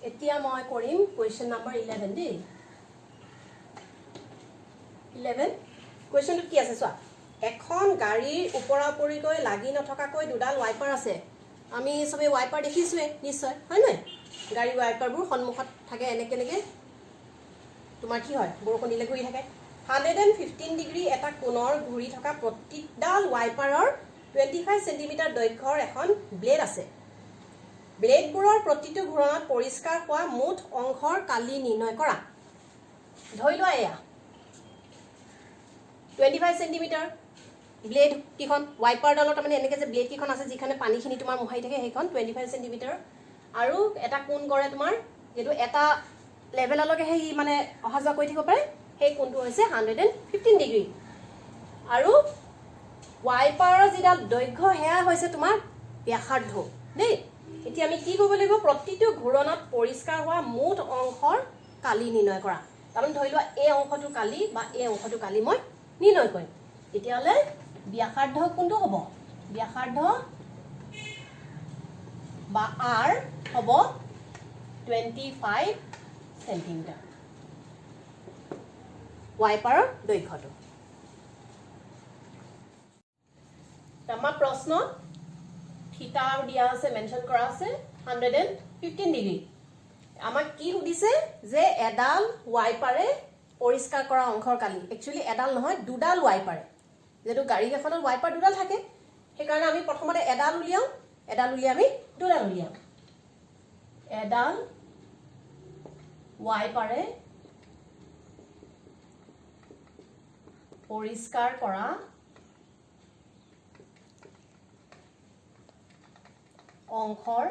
এতিয়া মই কৰিম কোৱেশ্চন নাম্বাৰ 11 দেই 11 কোৱেশ্চনটো কি আছে চোৱা এখন গাড়ীৰ ওপৰাওপৰিকৈ লাগি নথকাকৈ দুডাল ৱাইপাৰ আছে আমি সবে ৱাইপাৰ দেখিছোৱে নিশ্চয় হয় নাই গাড়ী ৱাইপাৰবোৰ সন্মুখত থাকে এনেকে তোমাৰ কি হয় বৰষুণ দিলে ঘূৰি থাকে 115 ডিগ্ৰী এটা কোণৰ ঘূৰি থকা প্ৰতিডাল ৱাইপাৰৰ 25 সেন্টিমিটাৰ দৈৰ্ঘ্যৰ এখন ব্লেড আছে ব্লেডবোৰৰ প্ৰতিটো ঘূৰণত পৰিষ্কাৰ হোৱা মুঠ অংশৰ কালি নিৰ্ণয় কৰা ধৰি লোৱা এয়া 25 সেন্টিমিটাৰ ব্লেড কিখন ৱাইপাৰ ডালত মানে এনেকে যে ব্লেড কিখন আছে যিখানে পানীখিনি তোমাৰ মুহাই থাকে সেইখন 25 সেন্টিমিটাৰ আৰু এটা কোণ কৰে তোমাৰ যেটো এটা লেভেললৈকে হেই মানে অহা যোৱা কৰি থাকিব পাৰে সেই কোণটো হৈছে 115 ডিগ্ৰী আৰু ৱাইপাৰৰ যিডাল দৈৰ্ঘ্য হেয়া হৈছে তোমাৰ ব্যাসাৰ্ধ দেই এতিয়া আমি কি কৰিব লাগিব প্ৰতিটো ঘূৰণত পৰিষ্কাৰ হোৱা মুঠ অংশৰ কালি নিৰ্ণয় কৰা তাৰমানে ধৰি লোৱা এই অংশটো কালি বা এই অংশটো কালি মই নিৰ্ণয় কৰিম তেতিয়ালে ব্যাসাৰ্ধ কোনটো হ'ব ব্যাসাৰ্ধ বা r হ'ব 25 সেন্টিমিটাৰ ৱাইপাৰৰ দৈৰ্ঘ্যটো আমাৰ প্ৰশ্ন থিটা দিয়া আছে মেনশন কৰা আছে 115 ডিগ্ৰী আমাক কি সুধিছে যে এডাল ৱাইপাৰে পৰিষ্কাৰ কৰা অংশৰ কালি একচুয়ালি এডাল নহয় দুডাল ৱাইপাৰে যেটো গাড়ী এখনৰ ৱাইপাৰ দুডাল থাকে সেই কাৰণে আমি প্ৰথমতে এডাল উলিয়াও আমি দুডাল উলিয়াও এডাল ৱাইপাৰে পৰিষ্কাৰ কৰা অংশৰ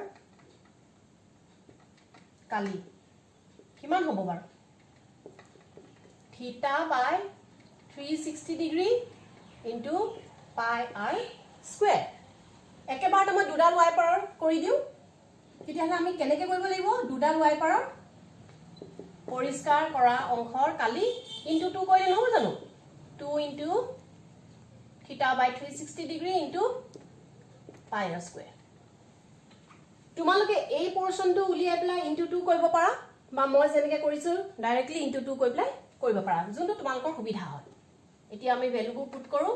কালি কিমান হ'ব বাৰু থিটা বাই 360 ডিগ্ৰী ইনটু পাই r স্কয়াৰ একেবাৰতে মই দুডাল ৱাইপাৰৰ কৰি দিও তেতিয়াহলে আমি কেনেকৈ কৰিব লাগিব দুডাল ৱাইপাৰৰ পৰিষ্কাৰ কৰা অংশৰ কালি ইনটু 2 কৰিলে নহব জানো 2 ইনটু থিটা বাই 360 ডিগ্ৰী ইনটু পাই r স্কয়াৰ তোমালোকে এই পোৰশনটো উলিয়াই পেলাই ইনটু 2 কৰিব পাৰা বা মই যেনেকৈ কৰিছো ডাইৰেক্টলি ইনটু 2 কৰি পেলাই কৰিব পাৰা যোনটো তোমালোকৰ সুবিধা হয় এতিয়া আমি ভ্যালুবোৰ পুট কৰো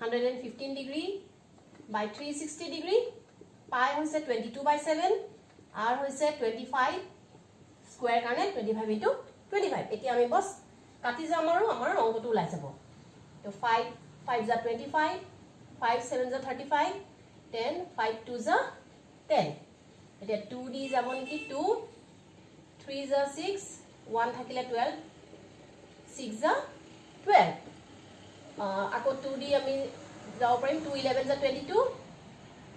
115 ডিগ্ৰী বাই 360 ডিগ্ৰী পাই হৈছে 22/7 r হৈছে 25 স্কয়াৰ কাৰণে 25 ইনটু 25 এতিয়া আমি বস কাটি যাম আৰু আমাৰ অংকটো ওলাই যাব তো 5 5 * 25 5 7 * 35 10 5 2 * 10 এতিয়া 2 দি যাব নেকি 2 3 * 6 1 থাকিলে 12 6 * 12 আকৌ 2 দি আমি যাব পাৰিম 2 11 * 22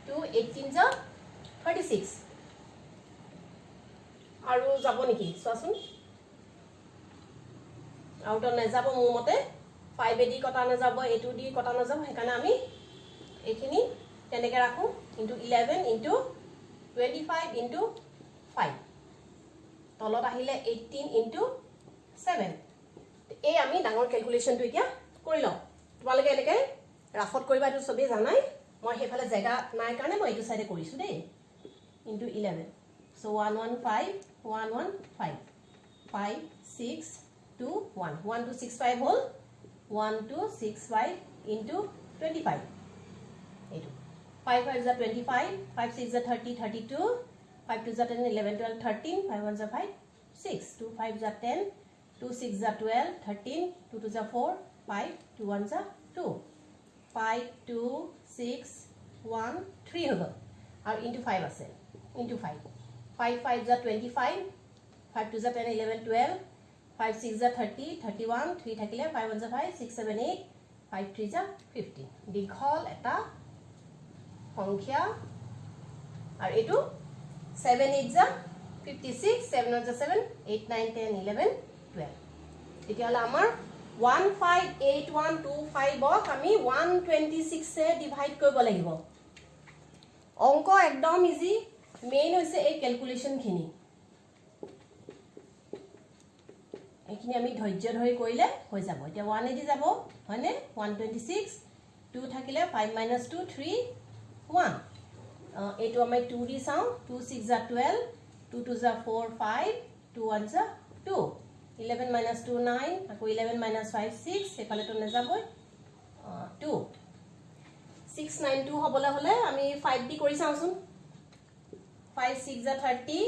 2 18 * 36 আৰু যাব নেকি চোৱাচোন আউট না যাব মোৰ মতে 5 দি কটা না যাব 8 দি কটা না যাব সেইকাৰণে আমি এইখিনি তেনেকৈ ৰাখো ইনটু 11 ইনটু 25 ইনটু 5 তলত আহিলে 18 ইনটু 7 এই আমি ডাঙৰ ক্যালকুলেশনটো এতিয়া কৰি লওঁ তোমালোকে এনেকৈ ৰাফত কৰিবা এইটো সবে জানাই মই হেফালে জায়গা নাই কাৰণে মই এইটো সাইডে কৰিছো দেই ইনটু 11 so 115 115 5 6 2 1 1 2 6 5 হল 1 2 6 5 into 25 এইটো 5 5 * 25 5 6 * 30 32 5 2 * 10 11 12 13 5 1 * 5 6 2 5 * 10 2 6 * 12 13 2 2 * 4 5 2 1 * 2 5 2 6 1 3 হ'ব আৰু into 5 আছে into 5 5 5 * 25 5 2 * 10 11 12 5 6 * 30 31 3 থাকিলে 5 1 * 5 6 7 8 5 3 * 15 দীঘল এটা সংখ্যা আৰু এটো 7 8 * 56 7 1 * 7 8 9 10 11 12 এতিয়ালে আমাৰ 1582125 ক আমি 126 এ ডিভাইড কৰিব লাগিব অংক একদম ইজি মেইন হৈছে এই ক্যালকুলেশন খিনি এইখিনি আমি ধৈৰ্য ধৰি কৰিলে হৈ যাব এতিয়া 180 যাব হয়নে 126 2 থাকিলে 5 - 2 3 1 এইটো আমি 2 দি চাও 2 6 * 12 2 2 जा 4 5 2 1 जा 2 11 minus 2 9 আকৌ 11 minus 5 6 এফালে তো নেযাবই 2 6 9 2 হবলে হলে আমি 5 দি কৰি চাওচোন 5 6 जा 30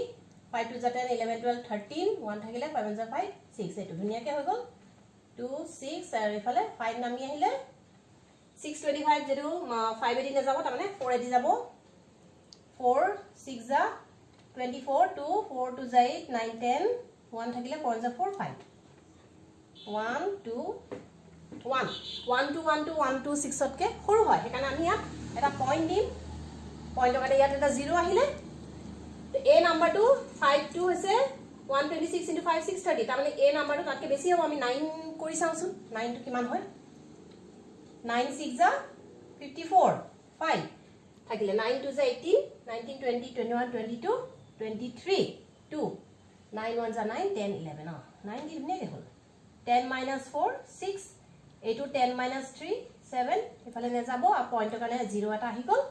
5 2 जा 10 11 12 13 1 থাকিলে 5 1 जा 5 6 এটো ধুনিয়াকে হৈ গল 2 6 আৰু এফালে 5 নামি আহিলে 625 যেটো 5 এদি নেযাব তাৰমানে 4 এদি যাব 4 6 जा 24 2 4 2 जा 8 9 10 1 থাকিলে 4 जा 4 5 1 2 1 1 2 1 2 1 2 6 তকে সৰু হয় হেকাৰণে আমি ইয়াত এটা পইণ্ট দিম পইণ্টৰ কাৰণে ইয়াত এটা 0 আহিলে a নাম্বাৰটো 52 হৈছে 126 into 5 630 তাৰমানে a নাম্বাৰটো তাতকে বেছি হ'ব আমি 9 কৰি চাওচোন 9 টো কিমান হয় 9 6 जा 54 5 থাকিলে 9 2 जा 18 19 20 21 22 23 2 9 1 जा 9 10 11 9 দি ধুনিয়াকে হ'ল 10 minus 4 6 এইটো 10 minus 3 7 এফালে নে যাব আ পইণ্টৰ কাৰণে 0 এটা আহি গল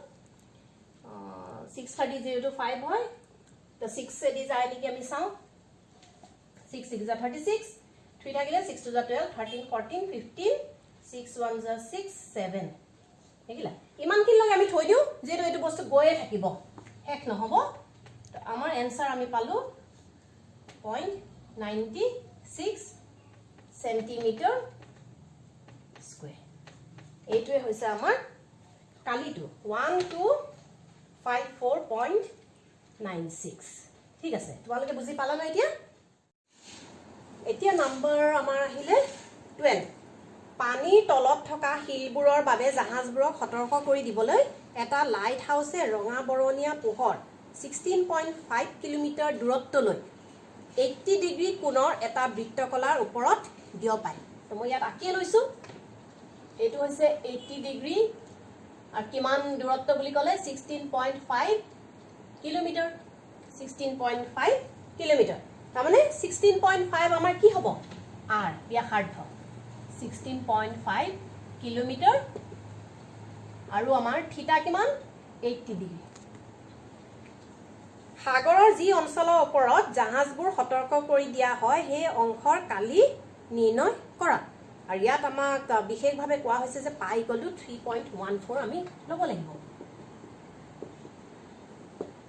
630 0 to 5 হয় তো 6 এদি যায় নেকি আমি চাও 6 6 जा 36 3 থাকিলে 6 2 जा 12 13 14 15 6 1 जा 6 7 হেকিলা ইমানখিনি লগে আমি থৈ দিও যেটো এটো বস্তু গয়ে থাকিব হেক নহব তো আমাৰ आंसर আমি পালো 0.96 সেন্টিমিটাৰ স্কয়াৰ এইটোৱে হৈছে আমাৰ কালিটো 1254.96 ঠিক আছে তোমালোকে বুজি পালা না এতিয়া নাম্বাৰ আমাৰ আহিলে 12 পানী তলত থকা হিলবোৰৰ বাবে জাহাজবোৰক সতৰ্ক কৰি দিবলৈ এটা লাইট হাউসে ৰঙা বৰণীয়া পোহৰ 16.5 কিলোমিটাৰ দূৰত্বলৈ 80 ডিগ্ৰী কোণৰ এটা বৃত্তকলাৰ ওপৰত দিয় পায় তো মই ইয়াত আঁকি লৈছো এটো হৈছে 80 ডিগ্ৰী আৰু কিমান দূৰত্ব বুলি ক'লে 16.5 কিলোমিটাৰ 16.5 কিলোমিটাৰ তাৰমানে 16.5 আমাৰ কি হ'ব r ব্যাসাৰ্ধ 16.5 কিলোমিটাৰ আৰু আমাৰ থিটা কিমান 80 ডিগ্ৰী সাগৰৰ যি অঞ্চলৰ ওপৰত জাহাজবোৰ সতৰ্ক কৰি দিয়া হয় হে অংশৰ কালি নিৰ্ণয় কৰা আৰু ইয়াত আমাক বিশেষভাৱে কোৱা হৈছে যে পাই ইকুৱেল টু 3.14 আমি লব লাগিব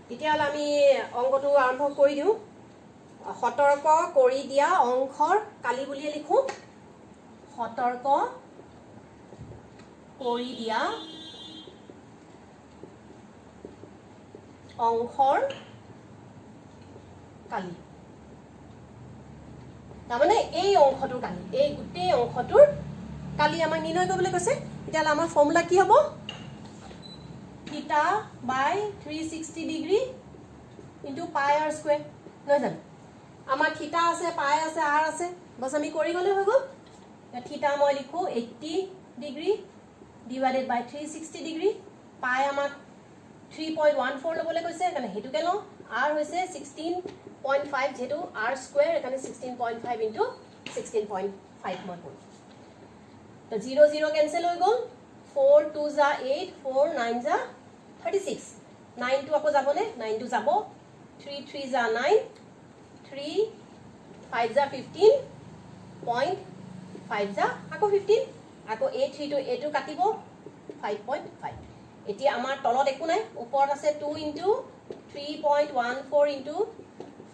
তেতিয়াহ'লে আমি অংকটো আৰম্ভ কৰি দিও সতৰ্ক কৰি দিয়া অংশৰ কালি বুলি লিখো সতৰ্ক কৰি দিয়া অংশৰ কালি তাৰমানে এই অংশটোৰ কালি এই গোটেই অংশটোৰ কালি আমাক নিৰ্ণয় কৰিবলৈ কৈছে তেতিয়াহ'লে আমাৰ ফৰ্মুলা কি হ'ব থিটা বাই 360 ডিগ্ৰী ইনটু পাই r স্কয়াৰ নহয় জানো আমাৰ থিটা আছে পাই আছে r আছে বস আমি কৰি গলে হৈ গল থিটা মই লিখো 80 ডিগ্ৰী ডিভাইডেড বাই 360 ডিগ্ৰী পাই আমাক 3.14 লবলৈ কৈছে কাৰণে হেতুকে ল r হৈছে 16.5 যেটো r স্কয়াৰ এখানে 16.5 into 16.5 মই কৰো তো 0 0 ক্যান্সেল হৈ গল 4 2 जा 8 4 9 जा 36 9 to আকৌ যাবনে 9 to যাব 3 3 जा 9 3 5 जा 15.5 जा আকৌ 15 আকৌ 8 3 to 8 কাটিব 5.5 এতিয়া আমাৰ তলত একো নাই ওপৰত আছে 2 into 3.14 into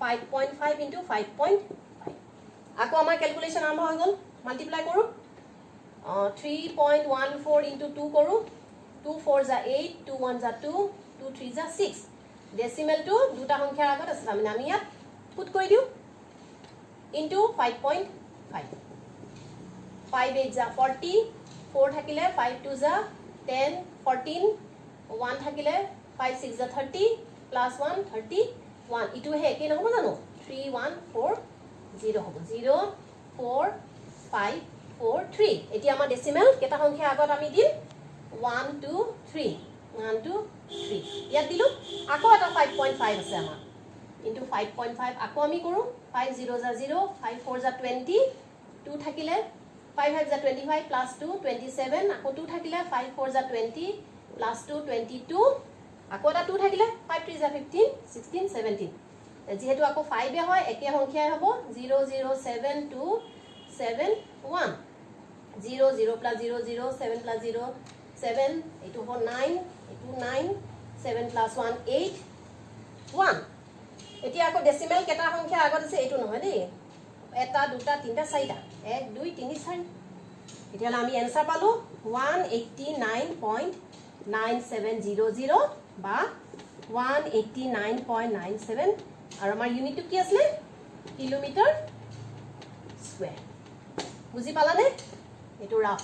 5.5 into 5.5 আকৌ আমাৰ ক্যালকুলেশন আৰম্ভ হৈ গল মাল্টিপ্লাই কৰো 3.14 into 2 কৰো 2 4 जा 8 2 1 जा 2 2 3 जा 6 ডেসিমেল টু দুটা সংখ্যাৰ আগত আছে আমি আমি ইয়াত পুট কৰি দিও into 5.5 5 8 जा 40 4 থাকিলে 5 2 जा 10 14 1 থাকিলে 5 6 जा 30 plus 1 31 ইটো হে কি নহব জানো 3 1 4 0 হ'ব 0 4 5 4 3 এতিয়া আমাৰ ডেসিমেল কেটা সংখ্যা আগত আমি দিম 1 2 3 1 2 3 ইয়াত দিলু আকৌ এটা 5.5 আছে আমাৰ into 5.5 আকৌ আমি কৰো 5 0 जा 0 5 4 जा 20 2 থাকিলে 5 5 जा 25 plus 2 27 আকৌ 2 থাকিলে 5 4 जा 20 plus 2 22 আকৌ এটা 2 থাকিলে 5 3 जा 15 16 17 যেহেতু আকৌ 5 এ হয় একে সংখ্যাই হ'ব 00727 0 0 plus 0 0 7 plus 0 7 এইটো হ'ব 9 এইটো 9 7 plus 1 8 1 এতিয়া আকৌ ডেসিমেল কেটা সংখ্যা আগত আছে এইটো নহয় দেই এটা দুটা তিনটা চাৰিটা 1 2 3 4 এতিয়া আমি आंसर পালো 189.9700 বা 189.97 আৰু আমাৰ ইউনিটটো কি আছে কিলোমিটাৰ স্কয়াৰ বুজি পালানে এটো ৰাফ